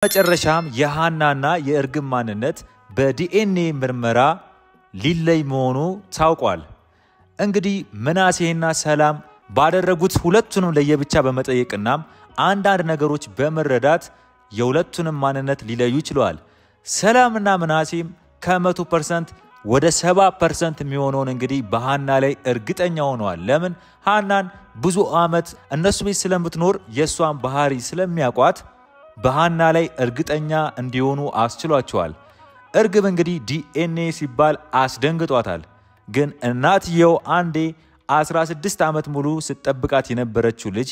መጨረሻም የሃናና የእርግብ ማንነት በዲኤንኤ ምርመራ ሊለይ መሆኑ ታውቋል። እንግዲህ ምናሴና ሰላም ባደረጉት ሁለቱንም ለየብቻ በመጠየቅና አንዳንድ ነገሮች በመረዳት የሁለቱንም ማንነት ሊለዩ ይችላል። ሰላምና ምናሴም ከ100% ወደ 70% የሚሆነውን እንግዲህ በሃና ላይ እርግጠኛ ሆነዋል። ለምን? ሃናን ብዙ አመት እነሱ ቤት ስለምትኖር የሷን ባህሪ ስለሚያቋት በሃና ላይ እርግጠኛ እንዲሆኑ አስችሏቸዋል። እርግብ እንግዲህ ዲኤንኤ ሲባል አስደንግጧታል። ግን እናትየው አንዴ 16 አመት ሙሉ ስትጠብቃት የነበረችው ልጅ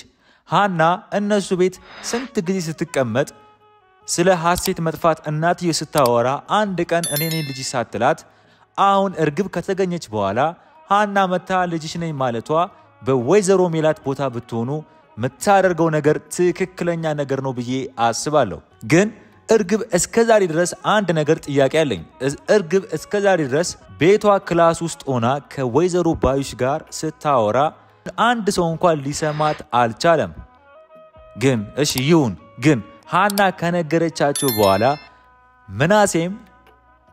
ሃና እነሱ ቤት ስንት ጊዜ ስትቀመጥ ስለ ሐሴት መጥፋት እናትየው ስታወራ አንድ ቀን እኔ ነኝ ልጅ ሳትላት አሁን እርግብ ከተገኘች በኋላ ሃና መታ ልጅሽ ነኝ ማለቷ በወይዘሮ ሜላት ቦታ ብትሆኑ ምታደርገው ነገር ትክክለኛ ነገር ነው ብዬ አስባለሁ። ግን እርግብ እስከዛሬ ድረስ አንድ ነገር ጥያቄ አለኝ። እርግብ እስከዛሬ ድረስ ቤቷ ክላስ ውስጥ ሆና ከወይዘሮ ባዩሽ ጋር ስታወራ አንድ ሰው እንኳን ሊሰማት አልቻለም። ግን እሺ ይሁን፣ ግን ሃና ከነገረቻቸው በኋላ ምናሴም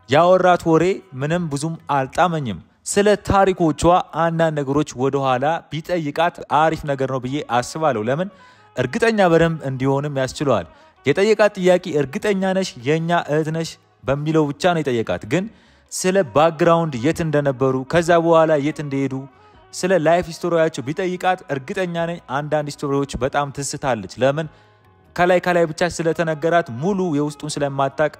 ያወራት ወሬ ምንም ብዙም አልጣመኝም። ስለ ታሪኮቿ አንዳንድ ነገሮች ወደ ኋላ ቢጠይቃት አሪፍ ነገር ነው ብዬ አስባለሁ። ለምን? እርግጠኛ በደንብ እንዲሆንም ያስችለዋል። የጠየቃት ጥያቄ እርግጠኛ ነሽ የኛ እህት ነሽ በሚለው ብቻ ነው የጠየቃት። ግን ስለ ባክግራውንድ የት እንደነበሩ ከዛ በኋላ የት እንደሄዱ ስለ ላይፍ ሂስቶሪያቸው ቢጠይቃት እርግጠኛ ነኝ አንዳንድ ሂስቶሪዎች በጣም ትስታለች። ለምን? ከላይ ብቻ ስለተነገራት ሙሉ የውስጡን ስለማታቅ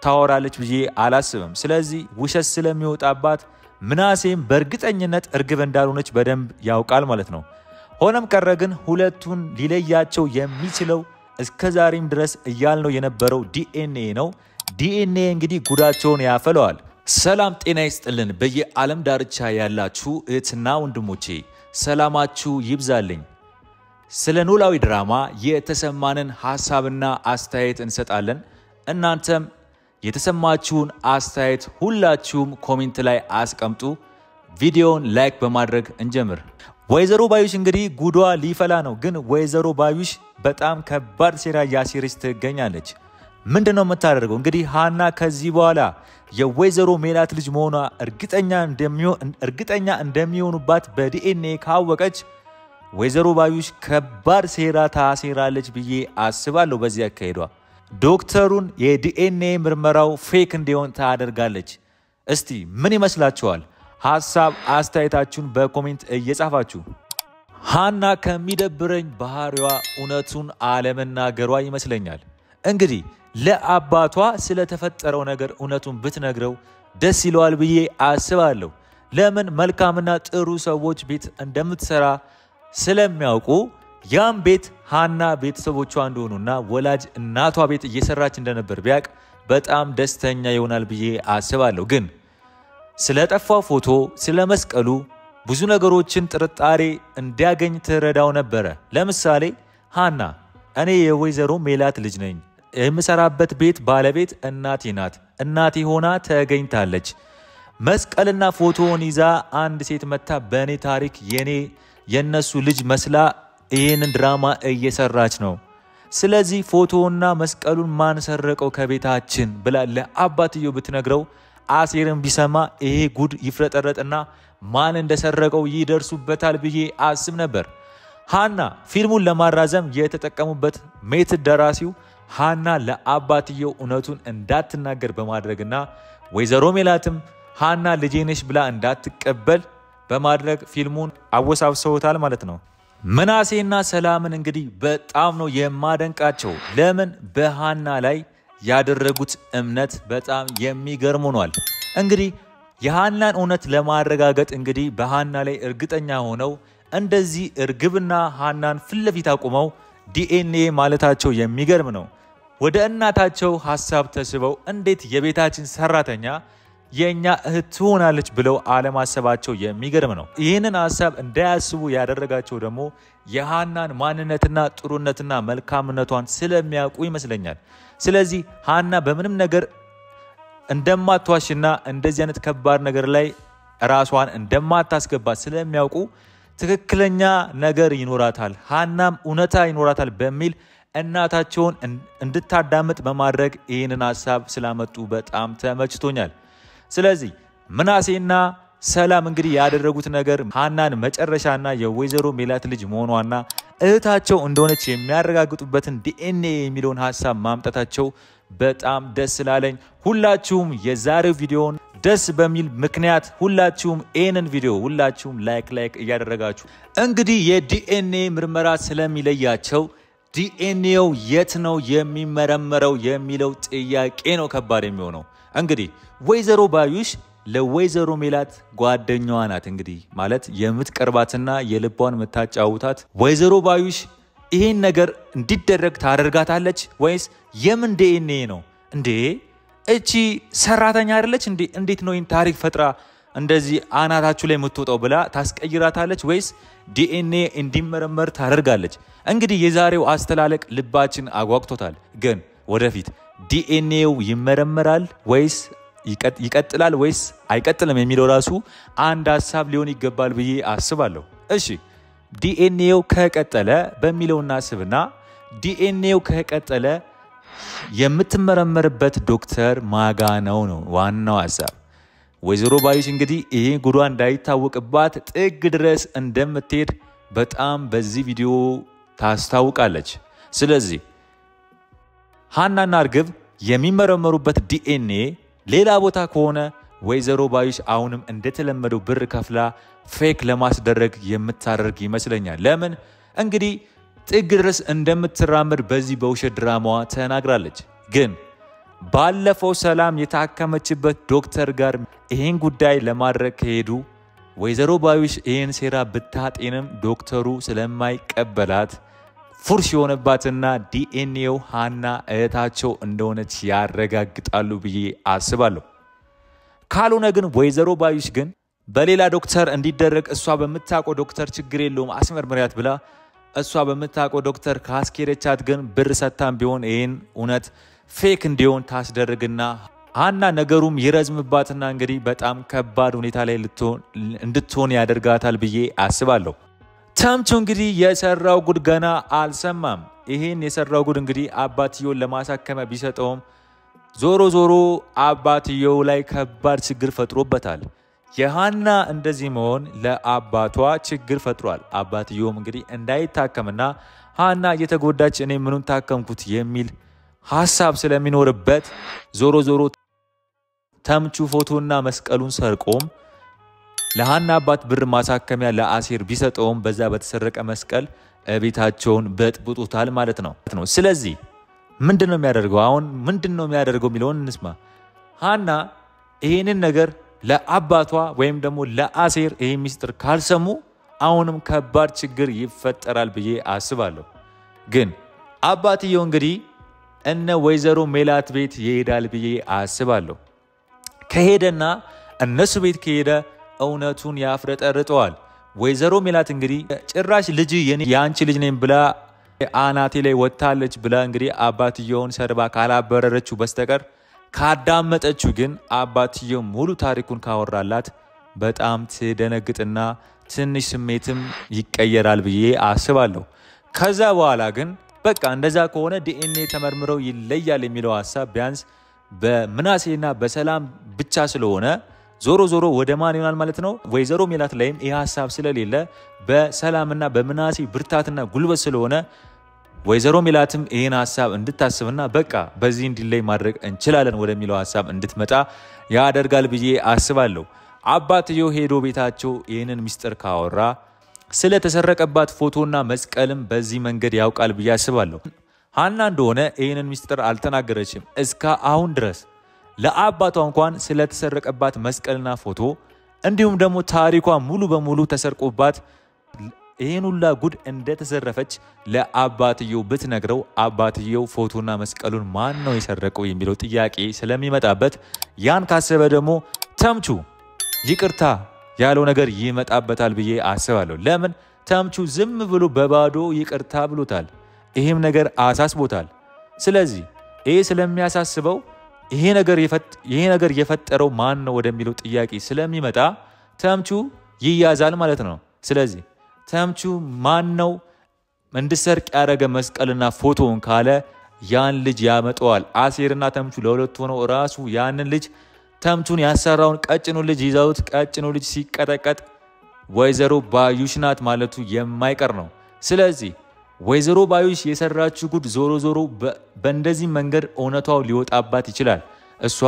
ታወራለች ብዬ አላስብም። ስለዚህ ውሸት ስለሚወጣባት ምናሴም በእርግጠኝነት እርግብ እንዳልሆነች በደንብ ያውቃል ማለት ነው። ሆነም ቀረ ግን ሁለቱን ሊለያቸው የሚችለው እስከዛሬም ድረስ እያልነው የነበረው ዲኤንኤ ነው። ዲኤንኤ እንግዲህ ጉዳቸውን ያፈለዋል። ሰላም ጤና ይስጥልን በየዓለም ዳርቻ ያላችሁ እህትና ወንድሞቼ ሰላማችሁ ይብዛልኝ። ስለ ኖላዊ ድራማ የተሰማንን ሐሳብና አስተያየት እንሰጣለን። እናንተም የተሰማችሁን አስተያየት ሁላችሁም ኮሜንት ላይ አስቀምጡ። ቪዲዮውን ላይክ በማድረግ እንጀምር። ወይዘሮ ባዩሽ እንግዲህ ጉዷ ሊፈላ ነው። ግን ወይዘሮ ባዩሽ በጣም ከባድ ሴራ ያሴረች ትገኛለች። ምንድነው የምታደርገው? እንግዲህ ሃና ከዚህ በኋላ የወይዘሮ ሜላት ልጅ መሆኗ እርግጠኛ እንደሚሆኑባት በዲኤንኤ ካወቀች ወይዘሮ ባዩሽ ከባድ ሴራ ታሴራለች ብዬ አስባለሁ። በዚህ አካሄዷ ዶክተሩን የዲኤንኤ ምርመራው ፌክ እንዲሆን ታደርጋለች። እስቲ ምን ይመስላችኋል? ሐሳብ አስተያየታችሁን በኮሜንት እየጻፋችሁ። ሃና ከሚደብረኝ ባህሪዋ እውነቱን አለመናገሯ ይመስለኛል። እንግዲህ ለአባቷ ስለተፈጠረው ነገር እውነቱን ብትነግረው ደስ ይለዋል ብዬ አስባለሁ። ለምን? መልካምና ጥሩ ሰዎች ቤት እንደምትሰራ ስለሚያውቁ ያም ቤት ሃና ቤተሰቦቿ እንደሆኑና ወላጅ እናቷ ቤት እየሰራች እንደነበር ቢያቅ በጣም ደስተኛ ይሆናል ብዬ አስባለሁ። ግን ስለጠፋው ፎቶ ስለ መስቀሉ ብዙ ነገሮችን ጥርጣሬ እንዲያገኝ ትረዳው ነበረ። ለምሳሌ ሃና እኔ የወይዘሮ ሜላት ልጅ ነኝ፣ የምሰራበት ቤት ባለቤት እናቴ ናት፣ እናቴ ሆና ተገኝታለች። መስቀልና ፎቶውን ይዛ አንድ ሴት መታ በእኔ ታሪክ የነሱ ልጅ መስላ ይህንን ድራማ እየሰራች ነው። ስለዚህ ፎቶውና መስቀሉን ማን ሰረቀው ከቤታችን ብላ ለአባትየው ብትነግረው አሴርን ቢሰማ ይሄ ጉድ ይፍረጠረጥና ማን እንደሰረቀው ይደርሱበታል ብዬ አስብ ነበር። ሃና ፊልሙን ለማራዘም የተጠቀሙበት ሜትድ ደራሲው ሃና ለአባትየው እውነቱን እንዳትናገር በማድረግና ወይዘሮ ሜላትም ሃና ልጄ ነሽ ብላ እንዳትቀበል በማድረግ ፊልሙን አወሳብሰውታል ማለት ነው። ምናሴና ሰላምን እንግዲህ በጣም ነው የማደንቃቸው። ለምን? በሃና ላይ ያደረጉት እምነት በጣም የሚገርም ሆኗል። እንግዲህ የሃናን እውነት ለማረጋገጥ እንግዲህ በሃና ላይ እርግጠኛ ሆነው እንደዚህ እርግብና ሃናን ፍለፊት አቁመው ዲኤንኤ ማለታቸው የሚገርም ነው። ወደ እናታቸው ሐሳብ ተስበው እንዴት የቤታችን ሰራተኛ የኛ እህት ትሆናለች ብለው አለማሰባቸው የሚገርም ነው። ይህንን ሐሳብ እንዳያስቡ ያደረጋቸው ደግሞ የሃናን ማንነትና ጥሩነትና መልካምነቷን ስለሚያውቁ ይመስለኛል። ስለዚህ ሃና በምንም ነገር እንደማትዋሽና እንደዚህ አይነት ከባድ ነገር ላይ ራሷን እንደማታስገባ ስለሚያውቁ ትክክለኛ ነገር ይኖራታል፣ ሃናም እውነታ ይኖራታል በሚል እናታቸውን እንድታዳምጥ በማድረግ ይህንን ሐሳብ ስላመጡ በጣም ተመችቶኛል። ስለዚህ ምናሴና ሰላም እንግዲህ ያደረጉት ነገር ሃናን መጨረሻና የወይዘሮ ሜላት ልጅ መሆኗና እህታቸው እንደሆነች የሚያረጋግጡበትን ዲኤንኤ የሚለውን ሐሳብ ማምጣታቸው በጣም ደስ ስላለኝ ሁላችሁም የዛሬው ቪዲዮን ደስ በሚል ምክንያት ሁላችሁም ይህንን ቪዲዮ ሁላችሁም ላይክ እያደረጋችሁ እንግዲህ የዲኤንኤ ምርመራ ስለሚለያቸው ዲኤንኤው የት ነው የሚመረመረው የሚለው ጥያቄ ነው ከባድ የሚሆነው። እንግዲህ ወይዘሮ ባዩሽ ለወይዘሮ ሜላት ጓደኛዋ ናት። እንግዲህ ማለት የምትቀርባትና የልቧን የምታጫውታት ወይዘሮ ባዩሽ ይሄን ነገር እንዲደረግ ታደርጋታለች ወይስ የምን ዲኤንኤ ነው እንዴ? እቺ ሰራተኛ አይደለች እንዴ? እንዴት ነው ይሄን ታሪክ ፈጥራ እንደዚህ አናታችሁ ላይ የምትወጣው ብላ ታስቀይራታለች ወይስ ዲኤንኤ እንዲመረመር ታደርጋለች? እንግዲህ የዛሬው አስተላለቅ ልባችን አጓግቶታል። ግን ወደፊት ዲኤንኤው ይመረመራል ወይስ ይቀጥላል ወይስ አይቀጥልም የሚለው ራሱ አንድ ሐሳብ ሊሆን ይገባል ብዬ አስባለሁ። እሺ ዲኤንኤው ከቀጠለ በሚለው እናስብና ዲኤንኤው ከቀጠለ የምትመረመርበት ዶክተር ማጋ ነው ዋናው ሐሳብ። ወይዘሮ ባዩሽ እንግዲህ ይሄ ጉዷ እንዳይታወቅባት ጥግ ድረስ እንደምትሄድ በጣም በዚህ ቪዲዮ ታስታውቃለች። ስለዚህ ሃናና እርግብ የሚመረመሩበት ዲኤንኤ ሌላ ቦታ ከሆነ ወይዘሮ ባዩሽ አሁንም እንደተለመደው ብር ከፍላ ፌክ ለማስደረግ የምታደርግ ይመስለኛል። ለምን እንግዲህ ጥግ ድረስ እንደምትራመድ በዚህ በውሸት ድራማዋ ተናግራለች። ግን ባለፈው ሰላም የታከመችበት ዶክተር ጋር ይሄን ጉዳይ ለማድረግ ከሄዱ ወይዘሮ ባዩሽ ይሄን ሴራ ብታጤንም ዶክተሩ ስለማይቀበላት ፉርሽ የሆነባትና ዲኤንኤው ሃና እህታቸው እንደሆነች ያረጋግጣሉ ብዬ አስባለሁ። ካልሆነ ግን ወይዘሮ ባዩሽ ግን በሌላ ዶክተር እንዲደረግ እሷ በምታውቀው ዶክተር ችግር የለውም አስመርምሪያት ብላ እሷ በምታውቀው ዶክተር ካስኬደቻት ግን ብር ሰታም ቢሆን ይሄን እውነት ፌክ እንዲሆን ታስደርግና ሃና ነገሩም ይረዝምባትና እንግዲህ በጣም ከባድ ሁኔታ ላይ እንድትሆን ያደርጋታል ብዬ አስባለሁ። ተምቹ እንግዲህ የሰራው ጉድ ገና አልሰማም። ይሄን የሰራው ጉድ እንግዲህ አባትየውን ለማሳከሚያ ቢሰጠውም ዞሮ አባትየው ላይ ከባድ ችግር ፈጥሮበታል። የሃና እንደዚህ መሆን ለአባቷ ችግር ፈጥሯል። አባትየውም እንግዲህ እንዳይታከምና ሃና እየተጎዳች እኔ ምኑን ታከምኩት የሚል ሐሳብ ስለሚኖርበት ዞሮ ተምቹ ፎቶና መስቀሉን ሰርቆም ለሃና አባት ብር ማሳከሚያ ለአሴር ቢሰጠውም በዛ በተሰረቀ መስቀል ቤታቸውን በጥብጦታል ማለት ነው። ስለዚህ ምንድነው የሚያደርገው? አሁን ምንድነው የሚያደርገው የሚለውን እንስማ። ሃና ይሄንን ነገር ለአባቷ ወይም ደግሞ ለአሴር ይሄ ሚስጥር ካልሰሙ አሁንም ከባድ ችግር ይፈጠራል ብዬ አስባለሁ። ግን አባትየው እንግዲህ እነ ወይዘሮ ሜላት ቤት ይሄዳል ብዬ አስባለሁ። ከሄደና እነሱ ቤት ከሄደ እውነቱን ያፍረጠርጠዋል። ወይዘሮ ሜላት እንግዲህ ጭራሽ ልጅ የአንቺ ልጅ ነኝ ብላ አናቴ ላይ ወጣለች ብላ እንግዲህ አባትየውን ሰርባ ካላበረረችው በስተቀር ካዳመጠችው ግን አባትየው ሙሉ ታሪኩን ካወራላት በጣም ትደነግጥና ትንሽ ስሜትም ይቀየራል ብዬ አስባለሁ። ከዛ በኋላ ግን በቃ እንደዛ ከሆነ ዲኤንኤ ተመርምረው ይለያል የሚለው ሐሳብ ቢያንስ በምናሴና በሰላም ብቻ ስለሆነ ዞሮ ወደ ማን ይሆናል ማለት ነው? ወይዘሮ ሜላት ላይም ይህ ሐሳብ ስለሌለ በሰላምና በምናሴ ብርታትና ጉልበት ስለሆነ ወይዘሮ ሜላትም ይሄን ሐሳብ እንድታስብና በቃ በዚህ እንዲለይ ማድረግ እንችላለን ወደሚለው ሐሳብ እንድትመጣ ያደርጋል ብዬ አስባለሁ። አባትየው ሄዶ ቤታቸው ይሄንን ሚስጥር ካወራ ስለተሰረቀባት ፎቶና መስቀልም በዚህ መንገድ ያውቃል ብዬ አስባለሁ። ሃና እንደሆነ ይሄንን ሚስጥር አልተናገረችም እስከ አሁን ድረስ። ለአባቷ እንኳን ስለተሰረቀባት መስቀልና ፎቶ እንዲሁም ደግሞ ታሪኳ ሙሉ በሙሉ ተሰርቆባት ይሄን ሁላ ጉድ እንደተዘረፈች ለአባትየው ብትነግረው አባትየው ፎቶና መስቀሉን ማን ነው የሰረቀው የሚለው ጥያቄ ስለሚመጣበት ያን ካሰበ ደግሞ ተምቹ ይቅርታ ያለው ነገር ይመጣበታል ብዬ አስባለሁ። ለምን ተምቹ ዝም ብሎ በባዶ ይቅርታ ብሎታል። ይሄም ነገር አሳስቦታል። ስለዚህ ይሄ ስለሚያሳስበው ይሄ ነገር የፈጠረው ማን ነው ወደሚለው ጥያቄ ስለሚመጣ ተምቹ ይያዛል ማለት ነው። ስለዚህ ተምቹ ማን ነው እንድሰርቅ ያደረገ መስቀልና ፎቶውን ካለ ያን ልጅ ያመጣዋል። አሴርና ተምቹ ለሁለት ሆነው ራሱ ያንን ልጅ ተምቹን ያሰራውን ቀጭኑ ልጅ ይዘውት ቀጭኑ ልጅ ሲቀጠቀጥ ወይዘሮ ባዩሽ ናት ማለቱ የማይቀር ነው። ስለዚህ ወይዘሮ ባዩሽ የሰራችው ጉድ ዞሮ በእንደዚህ መንገድ እውነታው ሊወጣባት ይችላል። እሷ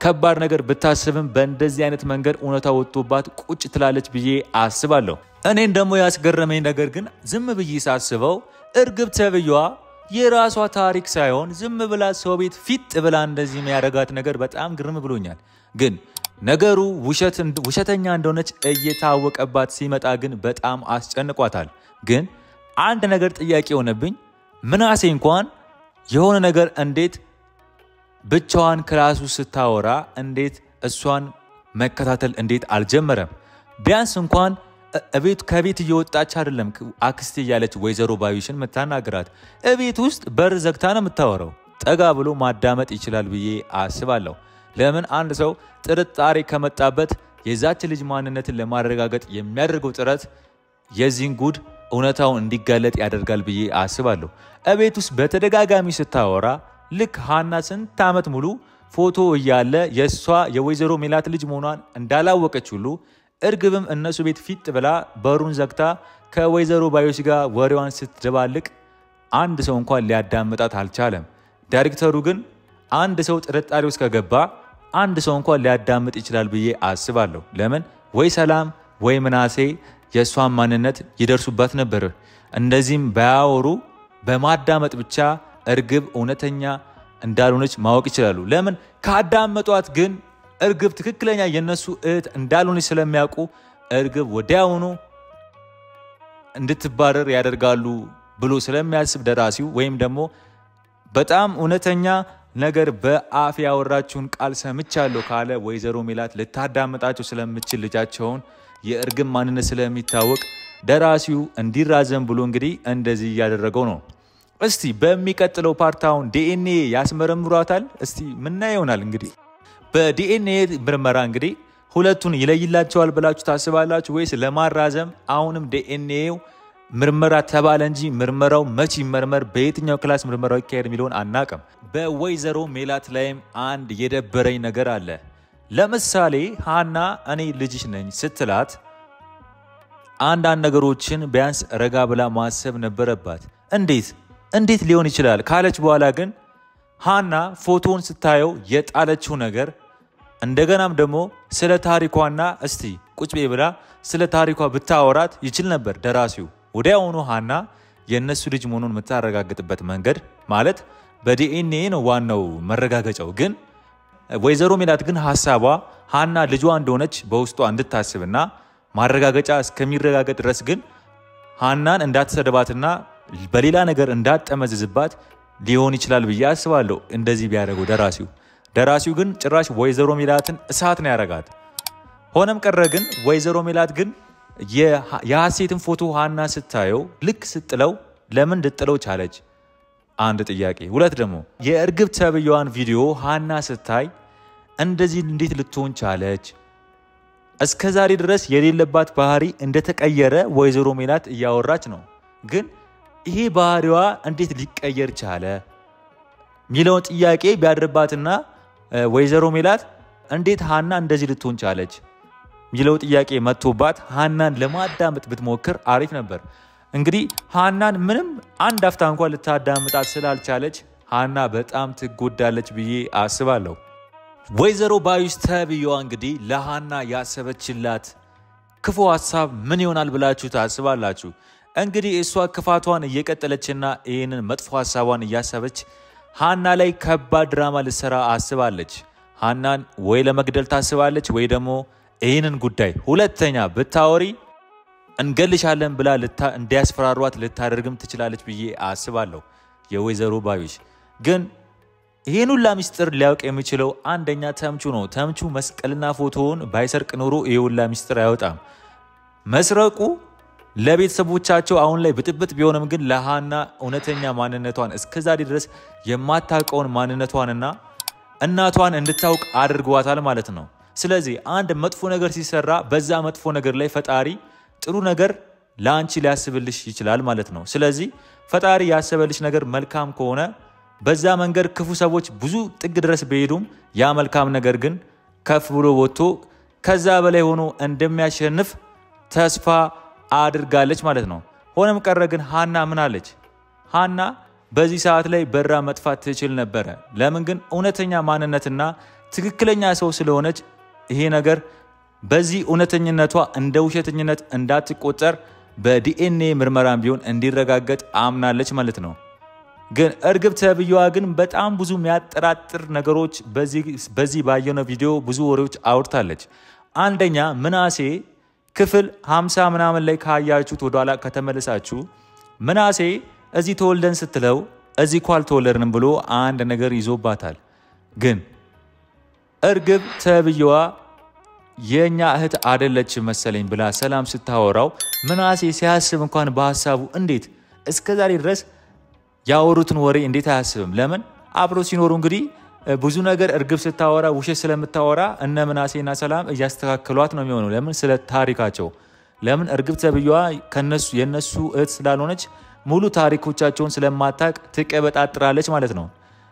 ከባድ ነገር ብታስብም በእንደዚህ አይነት መንገድ እውነታው ወጥቶባት ቁጭ ትላለች ብዬ አስባለሁ። እኔን ደግሞ ያስገረመኝ ነገር ግን ዝም ብዬ ሳስበው እርግብ ተብያዋ የራሷ ታሪክ ሳይሆን ዝም ብላ ሰው ቤት ፊት ብላ እንደዚህ የሚያደርጋት ነገር በጣም ግርም ብሎኛል። ግን ነገሩ ውሸተኛ እንደሆነች እየታወቀባት ሲመጣ ግን በጣም አስጨንቋታል። ግን አንድ ነገር ጥያቄ ሆነብኝ። ምናሴ እንኳን የሆነ ነገር እንዴት ብቻዋን ክላሱ ስታወራ እንዴት እሷን መከታተል እንዴት አልጀመረም? ቢያንስ እንኳን ከቤት እየወጣች አይደለም አክስቴ እያለች ወይዘሮ ባዩሽን መታናገራት። እቤት ውስጥ በር ዘግታ ነው የምታወራው። ጠጋ ብሎ ማዳመጥ ይችላል ብዬ አስባለሁ። ለምን አንድ ሰው ጥርጣሬ ከመጣበት የዛች ልጅ ማንነትን ለማረጋገጥ የሚያደርገው ጥረት የዚህን ጉድ እውነታው እንዲጋለጥ ያደርጋል ብዬ አስባለሁ። እቤት ውስጥ በተደጋጋሚ ስታወራ ልክ ሃና ስንት ዓመት ሙሉ ፎቶ እያለ የሷ የወይዘሮ ሜላት ልጅ መሆኗን እንዳላወቀች ሁሉ እርግብም እነሱ ቤት ፊት ብላ በሩን ዘግታ ከወይዘሮ ባዩሽ ጋር ወሬዋን ስትደባልቅ አንድ ሰው እንኳን ሊያዳምጣት አልቻለም። ዳይሬክተሩ ግን አንድ ሰው ጥርጣሬ ውስጥ ከገባ አንድ ሰው እንኳን ሊያዳምጥ ይችላል ብዬ አስባለሁ። ለምን ወይ ሰላም ወይ ምናሴ የሷን ማንነት ይደርሱባት ነበር። እንደዚህም ባያወሩ በማዳመጥ ብቻ እርግብ እውነተኛ እንዳልሆነች ማወቅ ይችላሉ። ለምን ካዳመጧት ግን እርግብ ትክክለኛ የነሱ እህት እንዳልሆነች ስለሚያውቁ እርግብ ወዲያውኑ እንድትባረር ያደርጋሉ ብሎ ስለሚያስብ ደራሲው ወይም ደግሞ በጣም እውነተኛ ነገር በአፍ ያወራችውን ቃል ሰምቻለሁ ካለ ወይዘሮ ሜላት ልታዳምጣቸው ስለምችል ልጃቸውን የእርግብ ማንነት ስለሚታወቅ ደራሲው እንዲራዘም ብሎ እንግዲህ እንደዚህ ያደረገው ነው። እስቲ በሚቀጥለው ፓርታውን ዲኤንኤ ያስመረምሯታል። እስቲ ምና ይሆናል እንግዲህ በዲኤንኤ ምርመራ እንግዲህ ሁለቱን ይለይላቸዋል ብላችሁ ታስባላችሁ ወይስ ለማራዘም አሁንም ዲኤንኤው ምርመራ ተባለ እንጂ ምርመራው መቼ ይመርመር በየትኛው ክላስ ምርመራው ይካሄድ የሚለውን አናቀም። በወይዘሮ ሜላት ላይም አንድ የደበረኝ ነገር አለ። ለምሳሌ ሃና እኔ ልጅሽ ነኝ ስትላት አንዳንድ ነገሮችን ቢያንስ ረጋ ብላ ማሰብ ነበረባት። እንዴት ሊሆን ይችላል ካለች በኋላ ግን ሃና ፎቶውን ስታየው የጣለችው ነገር እንደገናም ደግሞ ስለ ታሪኳና እስቲ ቁጭ ብላ ስለ ታሪኳ ብታወራት ይችል ነበር ደራሲው። ወዲያውኑ ሃና የነሱ ልጅ መሆኑን የምታረጋግጥበት መንገድ ማለት በዲኤንኤ ነው ዋናው መረጋገጫው። ግን ወይዘሮ ሜላት ግን ሐሳቧ ሃና ልጇ እንደሆነች በውስጧ እንድታስብና ማረጋገጫ እስከሚረጋገጥ ድረስ ግን ሃናን እንዳትሰደባትና በሌላ ነገር እንዳትጠመዝዝባት ሊሆን ይችላል ብዬ አስባለሁ። እንደዚህ ቢያደርገው ደራሲው ግን ጭራሽ ወይዘሮ ሜላትን እሳት ነው ያረጋት። ሆነም ቀረ ግን ወይዘሮ ሜላት ግን የሐሴትን ፎቶ ሃና ስታየው ልክ ስትጥለው ለምን ልጥለው ቻለች? አንድ ጥያቄ። ሁለት ደግሞ የእርግብ ተብያዋን ቪዲዮ ሃና ስታይ እንደዚህ እንዴት ልትሆን ቻለች? እስከዛሬ ድረስ የሌለባት ባህሪ እንደተቀየረ ወይዘሮ ሜላት እያወራች ነው። ግን ይሄ ባህሪዋ እንዴት ሊቀየር ቻለ ሚለውን ጥያቄ ቢያድርባትና ወይዘሮ ሜላት እንዴት ሃና እንደዚህ ልትሆን ቻለች ሚለው ጥያቄ መጥቶባት ሃናን ለማዳመጥ ብትሞክር አሪፍ ነበር። እንግዲህ ሃናን ምንም አንድ አፍታ እንኳን ልታዳምጣት ስላልቻለች ሃና በጣም ትጎዳለች ብዬ አስባለሁ። ወይዘሮ ባዩሽ ተብያዋ እንግዲህ ለሃና ያሰበችላት ክፉ ሐሳብ ምን ይሆናል ብላችሁ ታስባላችሁ? እንግዲህ እሷ ክፋቷን እየቀጠለችና ይሄንን መጥፎ ሐሳቧን እያሰበች ሃና ላይ ከባድ ድራማ ልትሰራ አስባለች። ሃናን ወይ ለመግደል ታስባለች ወይ ደግሞ ይሄንን ጉዳይ ሁለተኛ ብታወሪ እንገልሻለን ብላ እንዲያስፈራሯት ልታደርግም ትችላለች ብዬ አስባለሁ። የወይዘሮ ባዩሽ ግን ይሄን ሁላ ሚስጥር ሊያውቅ የሚችለው አንደኛ ተምቹ ነው። ተምቹ መስቀልና ፎቶውን ባይሰርቅ ኖሮ ይሄ ሁላ ሚስጥር አይወጣም። መስረቁ ለቤተሰቦቻቸው አሁን ላይ ብጥብጥ ቢሆንም ግን ለሃና እውነተኛ ማንነቷን እስከዛሬ ድረስ የማታውቀውን ማንነቷንና እናቷን እንድታውቅ አድርጓታል ማለት ነው። ስለዚህ አንድ መጥፎ ነገር ሲሰራ በዛ መጥፎ ነገር ላይ ፈጣሪ ጥሩ ነገር ላንቺ ሊያስብልሽ ይችላል ማለት ነው። ስለዚህ ፈጣሪ ያሰበልሽ ነገር መልካም ከሆነ በዛ መንገድ ክፉ ሰዎች ብዙ ጥግ ድረስ በሄዱም ያ መልካም ነገር ግን ከፍ ብሎ ወጥቶ ከዛ በላይ ሆኖ እንደሚያሸንፍ ተስፋ አድርጋለች ማለት ነው። ሆነም ቀረ ግን ሃና ምን አለች? ሃና በዚህ ሰዓት ላይ በራ መጥፋት ትችል ነበር። ለምን ግን እውነተኛ ማንነትና ትክክለኛ ሰው ስለሆነች ይሄ ነገር በዚህ እውነተኝነቷ እንደ ውሸተኝነት እንዳትቆጠር በዲኤንኤ ምርመራም ቢሆን እንዲረጋገጥ አምናለች ማለት ነው። ግን እርግብ ተብየዋ ግን በጣም ብዙ የሚያጠራጥር ነገሮች በዚህ ባየነው ቪዲዮ ብዙ ወሬዎች አውርታለች። አንደኛ ምናሴ ክፍል 50 ምናምን ላይ ካያችሁት ወደኋላ ከተመለሳችሁ ምናሴ እዚህ ተወልደን ስትለው እዚህ እኮ አልተወለድንም ብሎ አንድ ነገር ይዞባታል። ግን እርግብ ተብየዋ የኛ እህት አይደለች መሰለኝ ብላ ሰላም ስታወራው ምናሴ ሲያስብ እንኳን በሐሳቡ እንዴት እስከዛሬ ድረስ ያወሩትን ወሬ እንዴት አያስብም? ለምን አብሮ ሲኖሩ እንግዲህ ብዙ ነገር እርግብ ስታወራ ውሸት ስለምታወራ እነ ምናሴና ሰላም እያስተካከሏት ነው የሚሆነው። ለምን ስለ ታሪካቸው ለምን እርግብ ተብየዋ የነሱ እህት ስላልሆነች ሙሉ ታሪኮቻቸውን ስለማታቅ ትቀበጣጥራለች ማለት ነው።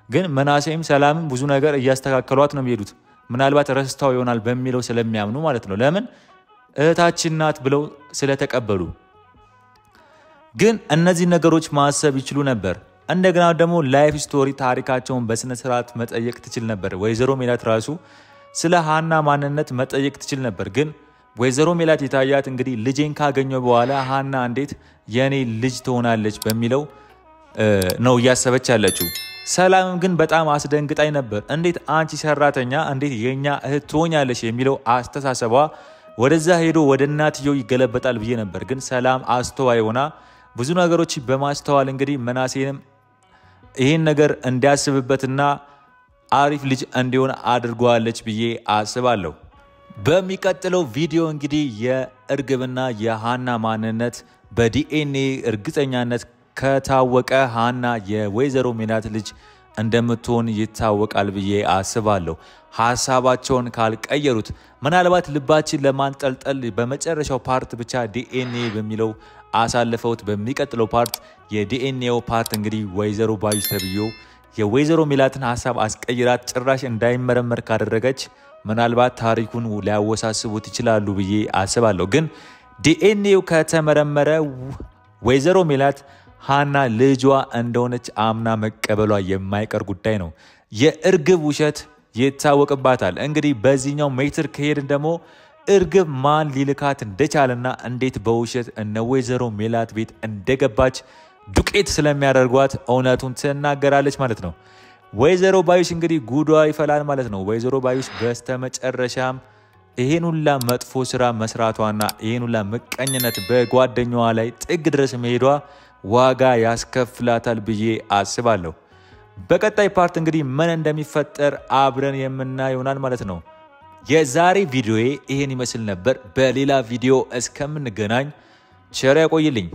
ግን ምናሴም ሰላምም ብዙ ነገር እያስተካከሏት ነው የሚሄዱት። ምናልባት ረስታው ይሆናል በሚለው ስለሚያምኑ ማለት ነው። ለምን እህታችን ናት ብለው ስለተቀበሉ። ግን እነዚህ ነገሮች ማሰብ ይችሉ ነበር። እንደገና ደግሞ ላይፍ ስቶሪ ታሪካቸውን በስነ ስርዓት መጠየቅ ትችል ነበር። ወይዘሮ ሜላት ራሱ ስለ ሃና ማንነት መጠየቅ ትችል ነበር። ግን ወይዘሮ ሜላት የታያት እንግዲህ ልጄን ካገኘው በኋላ ሃና እንዴት የኔ ልጅ ትሆናለች በሚለው ነው እያሰበች ያለችው። ሰላም ግን በጣም አስደንግጣኝ ነበር። እንዴት አንቺ ሰራተኛ እንዴት የኛ እህት ትሆኛለሽ የሚለው አስተሳሰቧ ወደዛ ሄዶ ወደ እናትየው ይገለበጣል ብዬ ነበር። ግን ሰላም አስተዋይ ሆና ብዙ ነገሮች በማስተዋል እንግዲህ ምናሴንም ይሄን ነገር እንዲያስብበትና አሪፍ ልጅ እንዲሆን አድርጓለች ብዬ አስባለሁ። በሚቀጥለው ቪዲዮ እንግዲህ የእርግብና የሃና ማንነት በዲኤንኤ እርግጠኛነት ከታወቀ ሃና የወይዘሮ ሜላት ልጅ እንደምትሆን ይታወቃል ብዬ አስባለሁ። ሐሳባቸውን ካልቀየሩት ምናልባት ልባችን ለማንጠልጠል በመጨረሻው ፓርት ብቻ ዲኤንኤ በሚለው አሳልፈውት በሚቀጥለው ፓርት የዲኤንኤው ፓርት እንግዲህ ወይዘሮ ባዩሽ ተብዮ የወይዘሮ ሜላትን ሐሳብ አስቀይራት ጭራሽ እንዳይመረመር ካደረገች ምናልባት ታሪኩን ሊያወሳስቡት ይችላሉ ብዬ አስባለሁ። ግን ዲኤንኤው ከተመረመረ ወይዘሮ ሜላት ሃና ልጇ እንደሆነች አምና መቀበሏ የማይቀር ጉዳይ ነው። የእርግብ ውሸት ይታወቅባታል። እንግዲህ በዚህኛው ሜትር ከሄድን ደግሞ እርግብ ማን ሊልካት እንደቻለና እንዴት በውሸት እነ ወይዘሮ ሜላት ቤት እንደገባች ዱቄት ስለሚያደርጓት እውነቱን ትናገራለች ማለት ነው። ወይዘሮ ባዩሽ እንግዲህ ጉዷ ይፈላል ማለት ነው። ወይዘሮ ባዩሽ በስተመጨረሻም ይሄን ሁላ መጥፎ ስራ መስራቷና ይሄን ሁላ ምቀኝነት በጓደኛዋ ላይ ጥግ ድረስ መሄዷ ዋጋ ያስከፍላታል ብዬ አስባለሁ። በቀጣይ ፓርት እንግዲህ ምን እንደሚፈጠር አብረን የምናየው ይሆናል ማለት ነው። የዛሬ ቪዲዮዬ ይሄን ይመስል ነበር። በሌላ ቪዲዮ እስከምንገናኝ ቸር ያቆይልኝ።